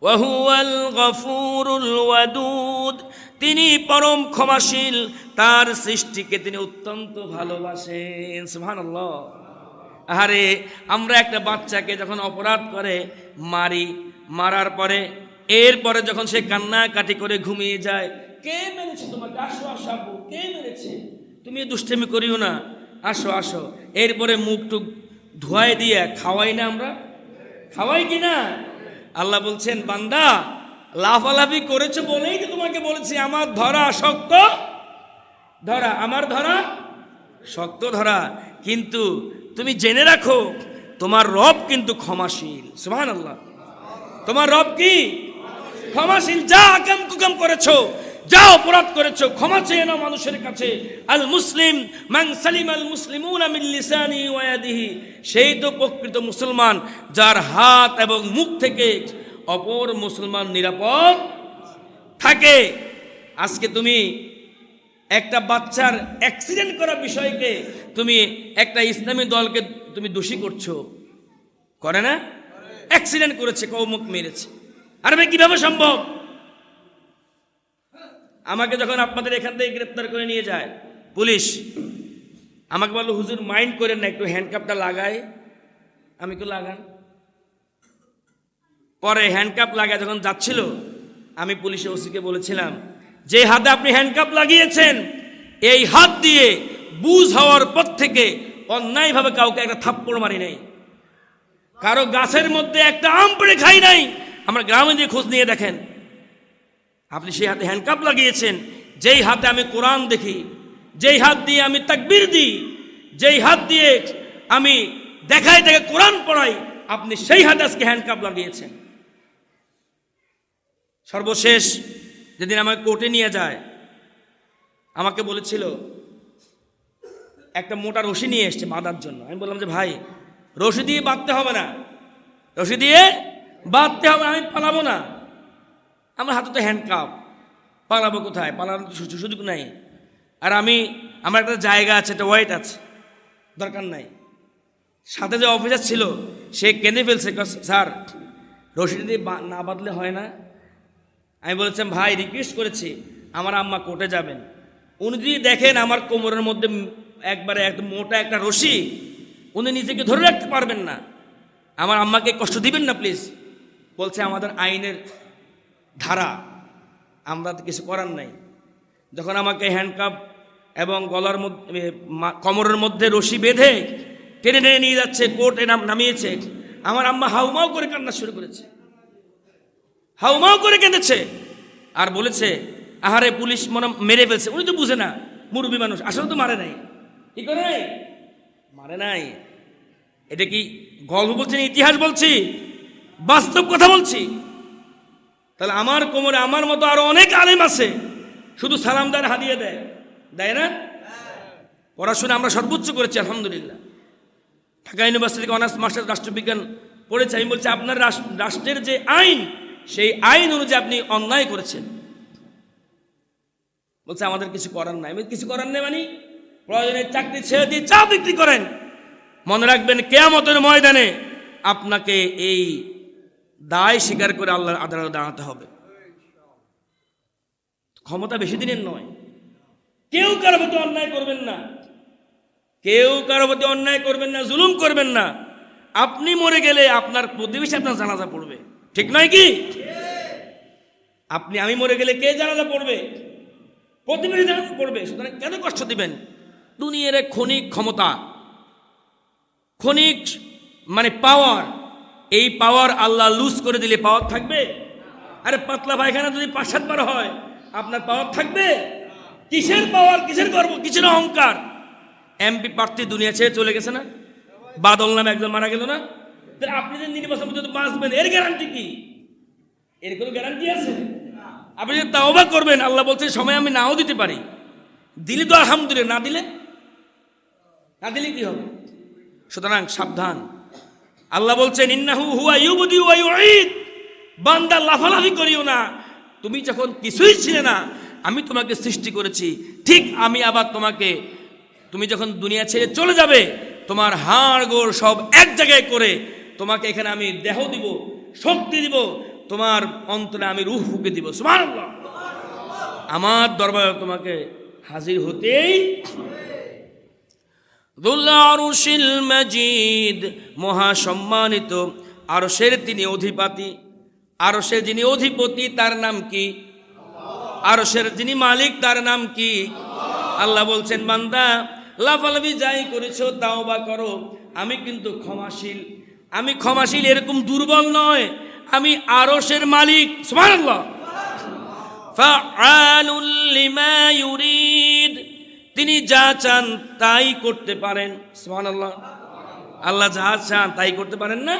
ওয়াহুয়াল গফুরুল ওয়াদুদ, তিনি পরম ক্ষমাশীল, তার সৃষ্টিকে তিনি অত্যন্ত ভালোবাসেন। সুবহানাল্লাহ। আরে আমরা একটা বাচ্চাকে যখন অপরাধ করে মারার পরে এরপরে যখন সে কান্নাকাটি করে ঘুমিয়ে যায়, কে মেরেছে তোমাকে? আসো আব্বু, কে মেরেছে? তুমি দুষ্টামি করিও না, আসো। এরপরে মুখ টুক ধোয়াই দিয়ে খাওয়াই না, আমরা খাওয়াই কিনা? আল্লাহ বলছেন বান্দা লাফালাফি করেছো বলেই তো তোমাকে বলেছি আমার ধরা শক্ত ধরা, আমার ধরা শক্ত ধরা। কিন্তু তুমি জেনে রাখো তোমার রব কিন্তু ক্ষমাশীল। সুবহানাল্লাহ। তোমার রব কি? ক্ষমাশীল। যা আকাম কুকাম করেছো, যা অপরাধ করেছো, ক্ষমা চেয়ে নাও মানুষের কাছে। আল মুসলিম মান সালিম আল মুসলিমুনা মিন লিসানি ওয়া ইয়াদিহি, সেই তো প্রকৃত মুসলমান যার হাত এবং মুখ থেকে অপর মুসলমান নিরাপদ থাকে। আজকে তুমি একটা বাচ্চার অ্যাক্সিডেন্ট করা বিষয়কে তুমি একটা ইসলামী দলকে তুমি দোষী করছো, করে না? অ্যাক্সিডেন্ট করেছে, কৌমুক মেরেছে। আরে ভাই কিভাবে সম্ভব? আমাকে যখন আপনাদের এখান থেকে গ্রেপ্তার করে নিয়ে যায় পুলিশ, আমাকে বললো হুজুর মাইন্ড করেন না, একটু হ্যান্ডকাপটা লাগায়। আমি তো লাগান। পরে হ্যান্ডকাপ লাগায় যখন যাচ্ছিল, আমি পুলিশের ওসিকে বলেছিলাম যে হাতে আপনি হ্যান্ডকাপ লাগিয়েছেন এই হাত দিয়ে বুঝ হওয়ার পর থেকে অন্যায়ভাবে কাউকে একটা থাপ্পড় মারি নাই, কারো গাছের মধ্যে একটা আম পেড়ে খাই নাই। আমরা গ্রামে দিয়ে খোঁজ নিয়ে দেখেন, আপনি সেই হাতে হ্যান্ডকাপ লাগিয়েছেন। যেই হাতে আমি কোরআন দেখি, যেই হাত দিয়ে আমি তাকবীর দিই, যেই হাত দিয়ে আমি দেখাই দেখে কোরআন পড়াই, আপনি সেই হাতে আজকে হ্যান্ডকাপ লাগিয়েছেন। সর্বশেষ যেদিন আমাকে কোর্টে নিয়ে যায়, আমাকে বলেছিল একটা মোটা রশি নিয়ে এসছে বাঁধার জন্য। আমি বললাম যে ভাই রশি দিয়ে বাঁধতে হবে না, রশি দিয়ে বাঁধতে হবে, আমি পালাবো না। আমার হাতে তো হ্যান্ডকাপ, পালাবো কোথায়? পালানোর সুযোগ নাই। আর আমার একটা জায়গা আছে, একটা ওয়েট আছে, দরকার নাই। সাথে যে অফিসার ছিল সে কেঁদে ফেলছে, স্যার রশিদ দিয়ে না বাঁধলে হয় না। আমি বলেছিলাম ভাই রিকোয়েস্ট করেছি, আমার আম্মা কোর্টে যাবেন, উনি যদি দেখেন আমার কোমরের মধ্যে একবারে একদম মোটা একটা রশি, উনি নিজেকে ধরে রাখতে পারবেন না, আমার আম্মাকে কষ্ট দিবেন না প্লিজ। বলছে আমাদের আইনের ধারা, আমরা তো কিছু করার নাই। যখন আমাকে হ্যান্ডকাপ এবং গলার মধ্যে কোমরের মধ্যে রশি বেঁধে টেনে টেনে নিয়ে যাচ্ছে, কোর্টে নামিয়েছে, আমার আম্মা হাউমাউ করে কান্না শুরু করেছে, হাউমাউ করে কেঁদেছে আর বলেছে আহারে পুলিশ মনে মেরে ফেলছে। উনি তো বুঝে না, মুরব্বী মানুষ, আসলে তো মারে নাই। কি করে নাই? মারে নাই। এটা কি গল্প বলছি না ইতিহাস বলছি? বাস্তব কথা বলছি। তাহলে আমার কোমরে আমার মতো আরো অনেক আলেম আছে, শুধু সালামদার হাদিয়ে দেয়, দেয় না? পড়াশোনা আমরা সর্বোচ্চ করেছি আলহামদুলিল্লাহ। ঢাকা ইউনিভার্সিটি থেকে অনার্স মাস্টার্স রাষ্ট্রবিজ্ঞান পড়েছি। আমি বলছি আপনার রাষ্ট্রের যে আইন, সেই আইন অনুযায়ী আপনি অন্যায় করেছেন। বলছে আমাদের কিছু করার নাই। কিছু করার নেই মানে প্রয়োজনে চাকরি ছেড়ে দিয়ে চা বিক্রি করেন। মনে রাখবেন কিয়ামতের ময়দানে আপনাকে এই দায় স্বীকার করে আল্লাহর আদালতে দাঁড়াতে হবে। ক্ষমতা বেশি দিনের নয়। কেউ কারো প্রতি অন্যায় করবেন না, কেউ কারো প্রতি অন্যায় করবেন না, জুলুম করবেন না। আপনি মরে গেলে আপনার প্রতিবেশী আপনার জানাজা পড়বে, ঠিক নয় কি? আমি মরে গেলে কে জানাজা পড়বে? প্রতিবেশী জানাজা পড়বে। সুতরাং কেন কষ্ট দিবেন? দুনিয়ার ক্ষণিক ক্ষমতা, ক্ষণিক মানে পাওয়ার, এই পাওয়ার আল্লাহ লুজ করে দিলে পাওয়ার থাকবে? আরে পাতলা পায়খানা যদি 5-7 বার হয় আপনার পাওয়ার থাকবে? কিসের পাওয়ার, কিসের গর্ব, কিসের অহংকার? এমপি প্রার্থী দুনিয়া ছেড়ে চলে গেছে না? বাদল নামে একজন মারা গেল না? আপনি যে নির্বাচন পর্যন্ত বাঁচবেন এর গ্যারান্টি কি? এর কোনো গ্যারান্টি আছে? আপনি যে তাওবা করবেন, আল্লাহ বলছে সময় আমি নাও দিতে পারি, দিলে তো আলহামদুলিল্লাহ, না দিলে কি হবে? সুতরাং সাবধান। আল্লাহ বলছেন ইন্নাহু হুয়া ইউবদি ওয়া ইউঈদ, বান্দা লাফালাফি করিও না। তুমি যখন কিছুই ছিলে না, আমি তোমাকে সৃষ্টি করেছি, ঠিক আমি আবার তুমি যখন দুনিয়া ছেড়ে চলে যাবে, তোমার হাড় গোড় সব এক জায়গায় করে তোমাকে এখানে আমি দেহ দিব, শক্তি দিব, তোমার অন্তরে আমি রূহ ফুঁকে দিব। সুবহানাল্লাহ। আমার দরবারে তোমাকে হাজির হতেই যুল আরশিল মাজিদ, মহাসম্মানিত আরশের তিনি অধিপতি। আরশের যিনি অধিপতি তার নাম কি? আরশের যিনি মালিক তার নাম কি? আল্লাহ বলছেন বান্দা লাফালাফি যাই করেছো তাওবা করো, আমি কিন্তু ক্ষমাশীল। আমি ক্ষমাশীল, এরকম দুর্বল নয়, আমি আরশের মালিক। সুবহানাল্লাহ। ফাআলুল লিমা ইউরিদ, তিনি যা চান তাই করতে পারেন। সুবহানাল্লাহ। আল্লাহ যা চান তাই করতে পারেন না?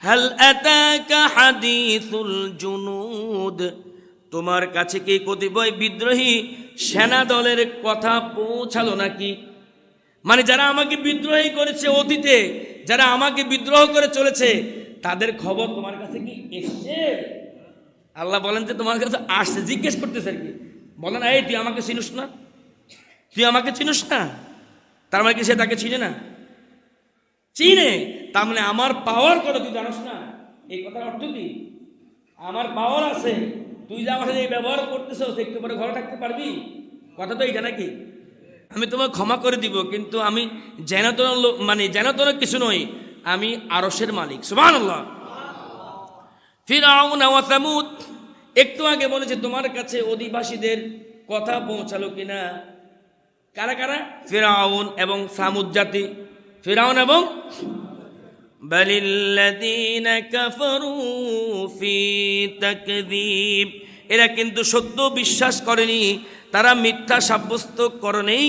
হাল আতাকা হাদিসুল জুনুদ, তোমার কাছে কি কতিপয় বিদ্রোহী সেনা দলের কথা পৌঁছালো নাকি? মানে যারা আমাকে বিদ্রোহী করেছে অতীতে, যারা আমাকে বিদ্রোহ করে চলেছে, তাদের খবর তোমার কাছে কি এসছে? আল্লাহ বলেন যে তোমার কাছে আসছে, জিজ্ঞেস করতেছে আর কি। বলেন এই তুই আমাকে চিনিস না, তুই আমাকে চিনিস না, তার মানে কি সে তাকে চিনে না? চিনে। তার মানে আমার পাওয়ার কত তুই জানিস না? এই কথার অর্থ কি? আমার পাওয়ার আছে, তুই যে আমার সাথে এই ব্যবহার করতেছ, একটু পরে ঘরে থাকতে পারবি? কথা তো এইটা নাকি? আমি তোমাকে ক্ষমা করে দিব, কিন্তু আমি যেন তেন কিছু নই, আমি আরশের মালিক। সুবহানাল্লাহ। ফিরআউন ওয়া সামুদ, একটু আগে বলেছে তোমার কাছে অধিবাসীদের কথা পৌঁছালো কিনা? কারা কারা? ফিরআউন এবং সামুদ জাতি। ফিরআউন এবং বালিল্লাযীনা কাফারু ফি তাকযীব, এরা কিন্তু সত্য বিশ্বাস করেনি, তারা মিথ্যা সাব্যস্ত করণেই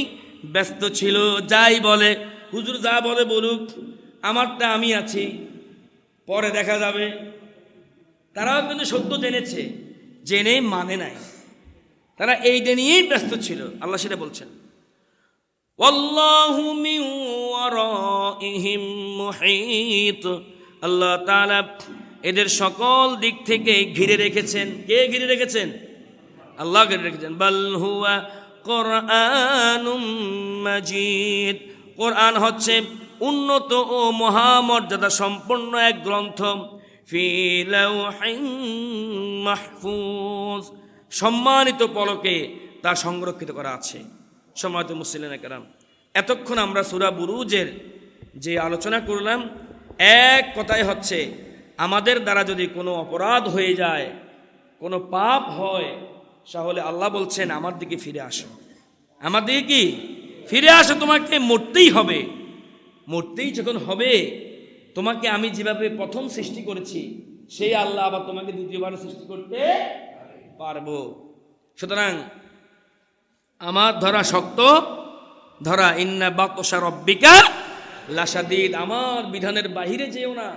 ব্যস্ত ছিল। যাই বলে হুজুর যা বলে বলুক, আমারটা আমি আছি, পরে দেখা যাবে। তারাও কিন্তু সত্য জেনেছে, জেনে মানে নাই, তারা এইটা নিয়েই ব্যস্ত ছিল। আল্লাহ সেটা বলছেন, ওয়াল্লাহু মিন ওয়ারাইহিম মুহীত। আল্লাহ তাআলা এদের সকল দিক থেকে ঘিরে রেখেছেন। কে ঘিরে রেখেছেন? আল্লাহ ঘিরে রেখেছেন। বাল হুয়া কুরআনুম মাজিদ। কোরআন হচ্ছে উন্নত ও মহামর্যাদা সম্পন্ন এক গ্রন্থ। ফি লাওহিন মাহফুজ, সম্মানিত পলকে তা সংরক্ষিত করা আছে। সম্মানিত মুসলিম কেরাম, এতক্ষণ আমরা সূরা বুরুজের যে আলোচনা করলাম, এক কথাই হচ্ছে আমাদের দ্বারা যদি কোনো অপরাধ হয়ে যায়, কোনো পাপ হয়, তাহলে আল্লাহ বলছেন আমার দিকে ফিরে আসো। আমার দিকে কি ফিরে আসো, তোমাকে মরতেই হবে। মরতেই যখন হবে, তোমাকে আমি যেভাবে প্রথম সৃষ্টি করেছি সেই আল্লাহ আবার তোমাকে দ্বিতীয়বার সৃষ্টি করতে পারবো। সুতরাং আমার ধরা শক্ত ধরা, ইন্না বাতশা রব্বিকা লাশাদীদ। আমার বিধানের বাহিরে যেও না।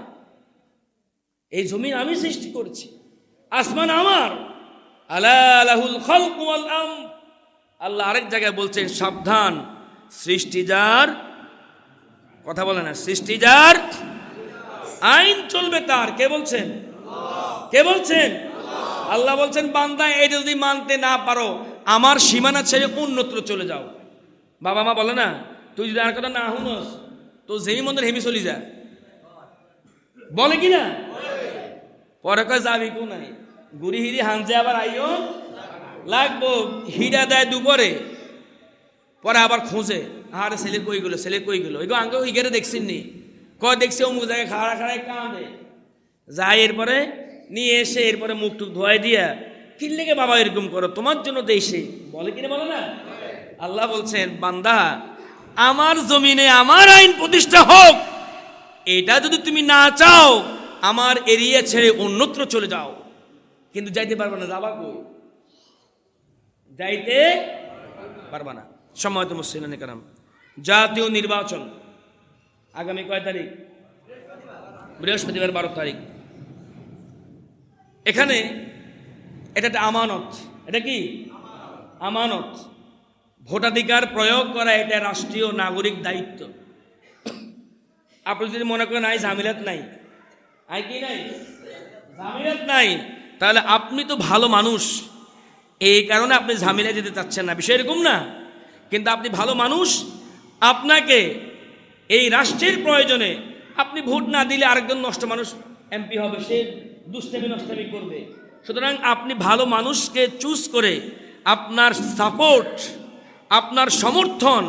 এই জমিন আমি সৃষ্টি করেছি, আসমান আমার। আলা লাহুল খালকু ওয়াল আমর। আল্লাহ আরেক জায়গায় বলছেন সাবধান, সৃষ্টি যার, কথা বলে না, সৃষ্টি যার, আইন চলবে তার। কে বলছেন? কে বলছেন? আল্লাহ বলছেন বান্দা এটা যদি মানতে না পারো, আমার সীমানা ছেড়ে অন্যত্র চলে যাও। বাবা মা বলে না, তুই যদি আর কথা না শুনস তো যেই মন্দির হেমি চলি যা, বলে কি না? পরে কয় যাবি কো নাই, গুড়ি হিরি হানজে আবার আইও লাগবো। হিডা দেয় দুপুরে, পরে আবার খোঁজে, আরে ছেলে কই গেলো, ছেলে কই গেলো। এগো আঙ্গ ইগেরে দেখছেন নি? কয় দেখছি অমুক জায়গায় খাড়া খাড়ায় কাঁদে যায়। এরপরে নিয়ে এসে এরপরে মুখ টুক ধোয়াই দিয়া, কি লেগে বাবা এরকম করো, তোমার জন্য দেশে, বলে কিনা বলে না? আল্লাহ বলছেন বান্দা আমার জমিনে আমার আইন প্রতিষ্ঠা হোক, এটা যদি তুমি না চাও আমার এরিয়া ছেড়ে অন্যত্র চলে যাও। কিন্তু যাইতে পারবে না। যাবা কই? যাইতে পারবা না। সম্মানিত মুসলিম কেরাম, জাতীয় নির্বাচন আগামী কয় তারিখ? বৃহস্পতিবার 12 তারিখ। এখানে এটা একটা আমানত। এটা কি আমানত? ভোটাধিকার প্রয়োগ করা এটা রাষ্ট্রীয় নাগরিক দায়িত্ব। আপনি যদি মনে করেন আই ঝামেলাত নাই, আই কি নাই, ঝামেলাত নাই, তাহলে আপনি তো ভালো মানুষ, এই কারণে আপনি ঝামেলা যেতে চাচ্ছেন না, বিষয় এরকম না। কিন্তু আপনি ভালো মানুষ, আপনাকে এই রাষ্ট্রের প্রয়োজনে আপনি ভোট না দিলে আরেকজন নষ্ট মানুষ এমপি হবে, সে দুষ্টামি নষ্টামি করবে। সুতরাং আপনি ভালো মানুষকে চুজ করে আপনার সাপোর্ট, আপনার সমর্থন,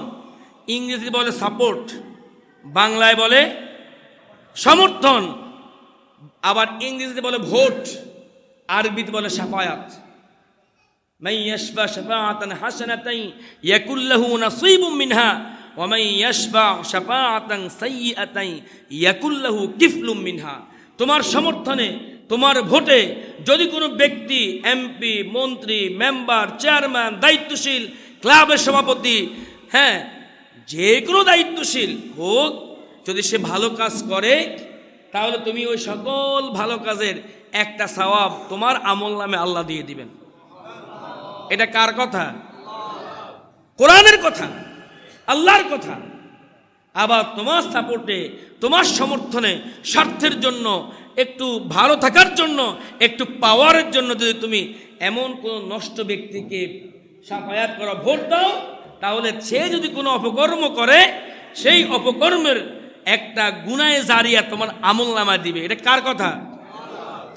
ইংরেজি বলে সাপোর্ট, বাংলায় বলে সমর্থন, আবার ইংরেজিতে বলে ভোট, আরবিতে বলে শাফায়াত। মান ইয়াশফা শাফাআতান হাসানাতান ইয়াকুল লাহু নাসীবুম মিনহা ওয়া মান ইয়াশফা শাফাআতান সাইয়্যাতান ইয়াকুল লাহু কিফলুম মিনহা। তোমার সমর্থনে, তোমার ভোটে যদি কোনো ব্যক্তি এমপি, মন্ত্রী, মেম্বার, চেয়ারম্যান, দায়িত্বশীল, ক্লাবের সভাপতি, হ্যাঁ যে কোনো দায়িত্বশীল হোক, যদি সে ভালো কাজ করে তাহলে তুমি ওই সকল ভালো কাজের একটা সওয়াব তোমার আমল নামে আল্লাহ দিয়ে দিবেন। এটা কার কথা? কোরআনের কথা, আল্লাহর কথা। আবার তোমার সাপোর্টে, তোমার সমর্থনে, স্বার্থের জন্য, একটু ভালো থাকার জন্য, একটু পাওয়ারের জন্য যদি তুমি এমন কোনো নষ্ট ব্যক্তিকে শাফায়াত করা, ভোট দাও, তাহলে সে যদি কোনো অপকর্ম করে সেই অপকর্মের একটা গুনাহে জারিয়া তোমার আমল নামা দিবে। এটা কার কথা?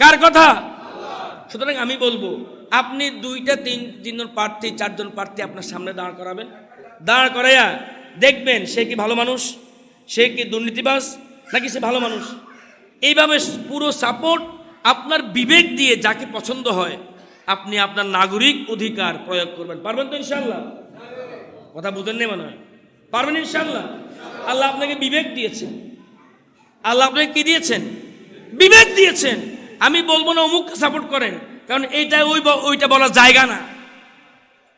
কার কথা? সুতরাং আমি বলবো আপনি 2-3জন প্রার্থী, 4জন প্রার্থী আপনার সামনে দাঁড় করাবেন, দাঁড় করাইয়া দেখবেন সে কি ভালো মানুষ, সে কি দুর্নীতিবাজ, নাকি সে ভালো মানুষ। এইভাবে পুরো সাপোর্ট আপনার বিবেক দিয়ে যাকে পছন্দ হয় আপনি আপনার নাগরিক অধিকার প্রয়োগ করবেন। পারবেন তো ইনশাআল্লাহ? কথা বুঝেন নেই মনে হয়? পারবেন ইনশাআল্লাহ? আল্লাহ আপনাকে বিবেক দিয়েছেন। আল্লাহ আপনাকে কি দিয়েছেন? বিবেক দিয়েছেন। আমি বলবো না অমুককে সাপোর্ট করেন, কারণ এইটা ওইটা বলার জায়গা না,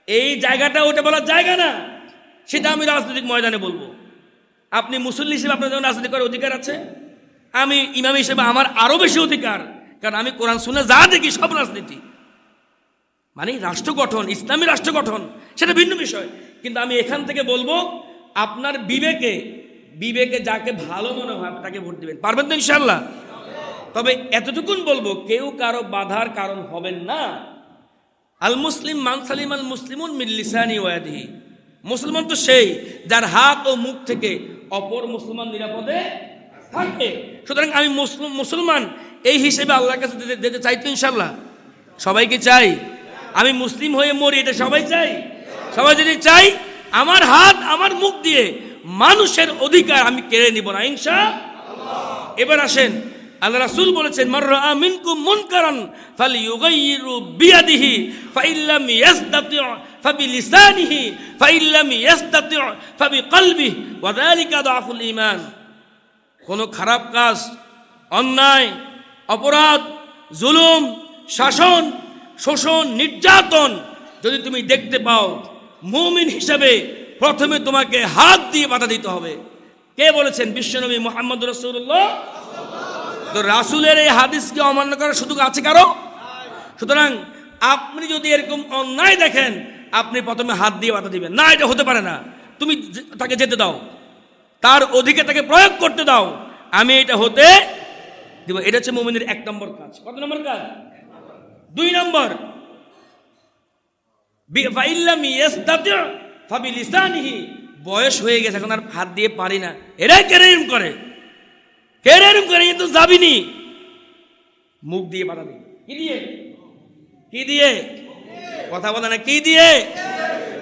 এই জায়গাটা ওইটা বলার জায়গা না, সেটা আমি রাজনৈতিক ময়দানে বলবো। আপনি মুসল্লি হিসেবে আপনার যখন রাজনীতি করার অধিকার আছে, আমি ইমাম হিসেবে আমার আরো বেশি অধিকার, কারণ আমি কোরআন শুনে যা দেখি সব রাজনীতি, মানে রাষ্ট্র গঠন, ইসলামী রাষ্ট্র গঠন সেটা ভিন্ন বিষয়। কিন্তু আমি এখান থেকে বলবো আপনার বিবেকে বিবেকে যাকে ভালো মনে হয় তাকে ভোট দিবেন। পারবেন তো ইনশাল্লাহ? তবে এতটুকুন বলবো, কেউ কারো বাধার কারণ হবেন না। আল মুসলিম মান সালিম আল মুসলিমুন মিন লিসানি ওয়া ইয়াদিহি। মুসলমান তো সেই যার হাত ও মুখ থেকে অপর মুসলমান নিরাপদে থাকে। সুতরাং আমি মুসলমান এই হিসেবে আল্লাহর কাছে যেতে চাই তো ইনশাল্লাহ? সবাইকে চাই। আমি মুসলিম হয়ে মরি, এটা সবাই চাই। সবাই যদি চাই, আমার হাত আমার মুখ দিয়ে মানুষের অধিকার আমি কেড়ে নিব না ইনশাআল্লাহ। এবার আসেন, আল্লাহ রাসূল বলেছেন, মান রাআ মিনকুম মুনকারান ফালইয়ুগাইয়িরু বিয়াদিহি ফাইল্লাম ইয়াসতাতি' ফাবিলিসানিহি ফাইল্লাম ইয়াসতাতি' ফাবিকলবিহি ওয়া যালিকা দাফুল ঈমান। কোন খারাপ কাজ, অন্যায়, অপরাধ, জুলুম, শাসন, শোষণ, নির্যাতন যদি তুমি দেখতে পাও, মুমিন হিসাবে প্রথমে তোমাকে হাত দিয়ে বাধা দিতে হবে। কে বলেছেন? বিশ্বনবী মুহাম্মদ রাসূলুল্লাহ। তো রাসূলের এই হাদিসকে অমান্য করার সুযোগ আছে কারো? সুতরাং আপনি যদি এরকম অন্যায় দেখেন, আপনি প্রথমে হাত দিয়ে বাধা দিবেন না, এটা হতে পারে না। তুমি তাকে যেতে দাও, তার অধিকার তাকে প্রয়োগ করতে দাও, আমি এটা হতে দিব। এটা হচ্ছে মুমিনের 1 নম্বর কাজ। কত নম্বর কাজ? 2 নম্বর, ফাইল্লাম ইয়াসতাতি' ফাবিলিসানিহি। বয়স হয়ে গেছে, এখন আর হাত দিয়ে পারি না, এরাই কেরেম করে কিন্তু যাবিনি, মুখ দিয়ে বাধা দিই। কি দিয়ে কথা বলে না, কি দিয়ে?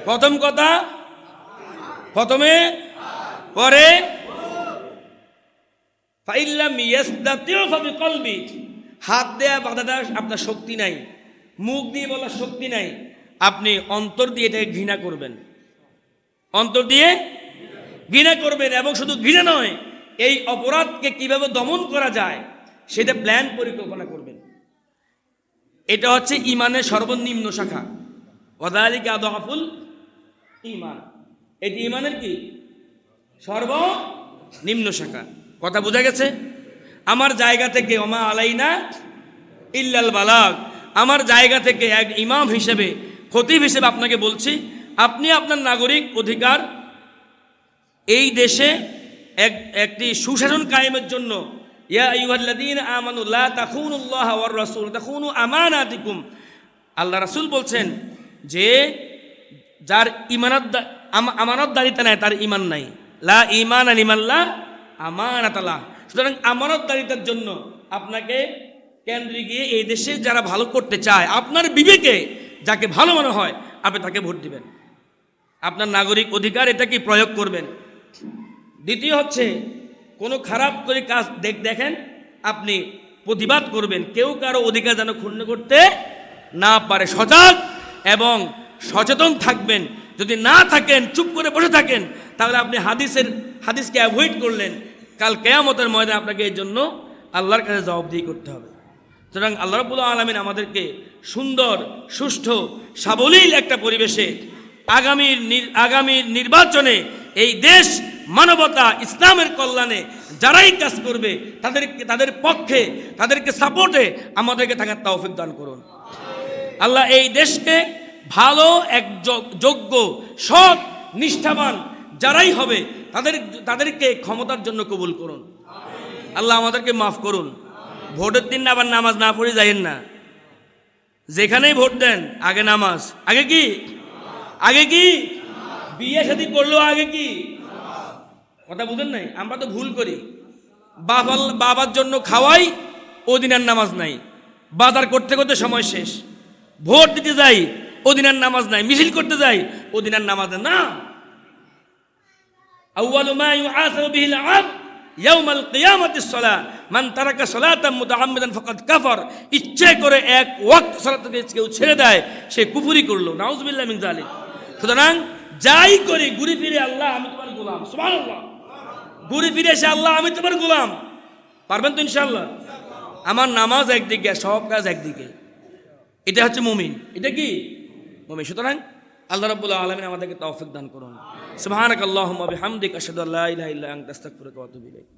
প্রথম কথা, প্রথমে, পরে ফাইল্লাম ইয়াসতাতি' ফাবিকলবি। হাত দেয়া বাধাটা আপনার শক্তি নাই, মুখ দিয়ে বলার শক্তি নাই, আপনি অন্তর দিয়ে এটাকে ঘৃণা করবেন, অন্তর দিয়ে ঘৃণা করবেন। এবং শুধু ঘৃণা নয়, এই অপরাধকে কিভাবে দমন করা যায় সেটা প্ল্যান পরিকল্পনা করবেন। এটা হচ্ছে ইমানের সর্বনিম্ন শাখা। ওয়াযালিকা আদআফুল ঈমান। এটি ইমানের কি? সর্বনিম্ন শাখা। কথা বোঝা গেছে? আমার জায়গা থেকে ওমা আলাইনা ইল্লাল বালাগ, আমার জায়গা থেকে এক ইমাম হিসেবে, খতিব হিসেবে আপনাকে বলছি, আপনি আপনার নাগরিক অধিকার এই দেশে একটি সুশাসন কায়েমের জন্য, ইয়া আইয়ুহাল্লাযীনা আমানু লা তাখুনুল্লাহা ওয়ার রাসূল তাখুনু আমানাতিকুম। আল্লাহ রাসূল বলছেন যে যার আমানতদারিতা নাই তার ঈমান নাই। লা ঈমানা লিমান লা আমানাতা লাহ। সুতরাং আমানতদারিতার জন্য আপনাকে কেন্দ্রে গিয়ে এই দেশে যারা ভালো করতে চায়, আপনার বিবেকে যাকে ভালো মনে হয় আপনি তাকে ভোট দিবেন। আপনার নাগরিক অধিকার এটা কি প্রয়োগ করবেন। দ্বিতীয় হচ্ছে, কোনো খারাপ করে কাজ দেখেন, আপনি প্রতিবাদ করবেন। কেউ কারো অধিকার যেন ক্ষুণ্ণ করতে না পারে। সজাগ এবং সচেতন থাকবেন। যদি না থাকেন, চুপ করে বসে থাকেন, তাহলে আপনি হাদিসকে অ্যাভয়েড করলেন। কাল কিয়ামতের ময়দানে আপনাকে এই জন্য আল্লাহর কাছে জবাবদিহি করতে হবে। সুতরাং আল্লাহ রাব্বুল আলামিন আমাদেরকে সুন্দর, সুষ্ঠু, সাবলীল একটা পরিবেশে আগামীর নির্বাচনে এই দেশ, মানবতা, ইসলামের কল্যাণে যারাই কাজ করবে তাদের পক্ষে, তাদেরকে সাপোর্টে আমাদেরকে থাকার তৌফিক দান করুন। আল্লাহ এই দেশকে ভালো, এক যোগ্য, সৎ, নিষ্ঠাবান যারাই হবে তাদেরকে ক্ষমতার জন্য কবুল করুন। আল্লাহ আমাদেরকে মাফ করুন। ভোটের দিন আবার নামাজ না পড়ে যাইয়েন না। যেখানেই ভোট দেন আগে নামাজ। আগে কি বিয়ে শাদী করলেও আগে কি? কথা বুঝেন নাই? আমরা তো ভুল করি। বাবার জন্য খাওয়াই, ওদিন আর নামাজ নাই। বাজার করতে করতে সময় শেষ। ভোট দিতে যাই, ওদিন আর নামাজ নাই। মিছিল করতে যাই, ওদিন আর নামাজ না। আউয়ালু মা ইউআসাবু বিহিল আবদ ইয়াউমাল কিয়ামাতিস সালাহ মান তারাকা সালাতান মুতাআম্মিদান ফাকাদ কাফার। ইচ্ছে করে এক ওয়াক্ত সালাতকে কেউ ছেড়ে দেয়, সে কুফরি করলো। নাউযুবিল্লাহি মিন যালিক। সুতরাং যাই করি, ঘুরে ফিরে আল্লাহ আমি তোমার গোলাম। সুবহানাল্লাহ। ঘুরে ফিরে এসে আল্লাহ আমি তোমার গোলাম। পারবেন তো ইনশাআল্লাহ? আমার নামাজ একদিকে, সব কাজ একদিকে। এটা হচ্ছে মুমিন। এটা কি মুমিন? সুতরাং আল্লাহ রাব্বুল আলামিন আমাদেরকে তৌফিক দান করুন। সুবহানাকাল্লাহুম্মা বিহামদিকা আশহাদু আল্লা ইলাহা ইল্লা আনতা আস্তাগফিরুকা ওয়া আতুবু ইলাইক।